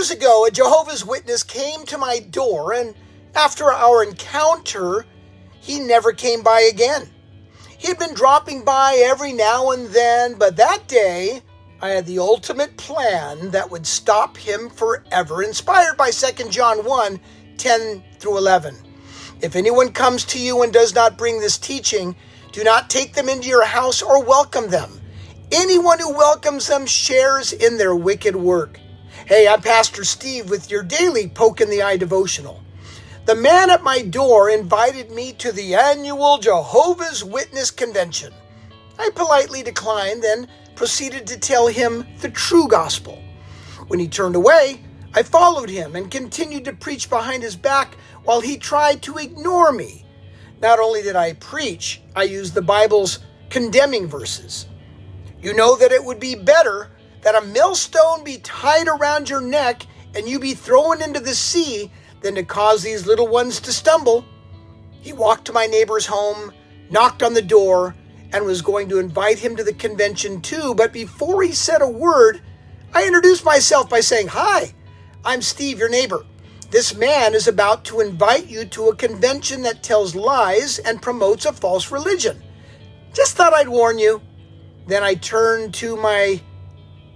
Years ago, a Jehovah's Witness came to my door, and after our encounter, he never came by again. He had been dropping by every now and then, but that day, I had the ultimate plan that would stop him forever, inspired by 2 John 1, 10 through 11. If anyone comes to you and does not bring this teaching, do not take them into your house or welcome them. Anyone who welcomes them shares in their wicked work. Hey, I'm Pastor Steve with your daily Poke in the Eye devotional. The man at my door invited me to the annual Jehovah's Witness convention. I politely declined, then proceeded to tell him the true gospel. When he turned away, I followed him and continued to preach behind his back while he tried to ignore me. Not only did I preach, I used the Bible's condemning verses. You know that it would be better that a millstone be tied around your neck and you be thrown into the sea than to cause these little ones to stumble. He walked to my neighbor's home, knocked on the door, and was going to invite him to the convention too. But before he said a word, I introduced myself by saying, "Hi, I'm Steve, your neighbor. This man is about to invite you to a convention that tells lies and promotes a false religion. Just thought I'd warn you." Then I turned to my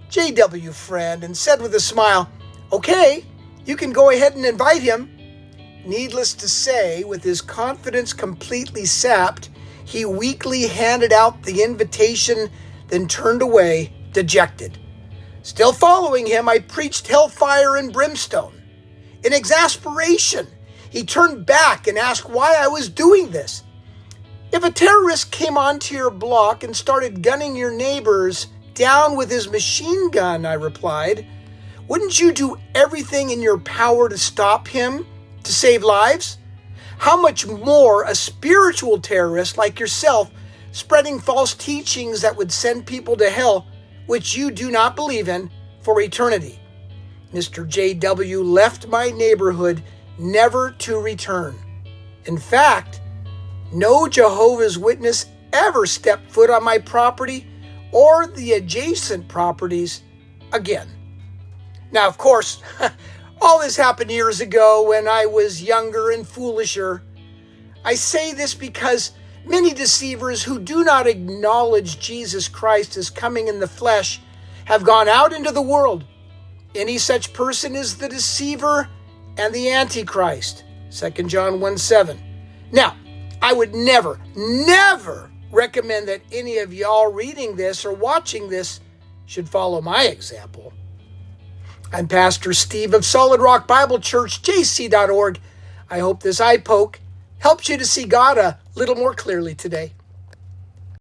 JW friend and said with a smile, "Okay, you can go ahead and invite him." Needless to say, with his confidence completely sapped, he weakly handed out the invitation, then turned away, dejected. Still following him, I preached hellfire and brimstone. In exasperation, he turned back and asked why I was doing this. If a terrorist came onto your block and started gunning your neighbors down with his machine gun, I replied, wouldn't you do everything in your power to stop him, to save lives? How much more a spiritual terrorist like yourself spreading false teachings that would send people to hell, which you do not believe in, for eternity? Mr. JW left my neighborhood never to return. In fact, no Jehovah's Witness ever stepped foot on my property or the adjacent properties again. Now, of course, all this happened years ago when I was younger and foolisher. I say this because many deceivers who do not acknowledge Jesus Christ as coming in the flesh have gone out into the world. Any such person is the deceiver and the Antichrist. 2 John 1:7. Now, I would never recommend that any of y'all reading this or watching this should follow my example. I'm Pastor Steve of Solid Rock Bible Church, jc.org. I hope this eye poke helps you to see God a little more clearly today.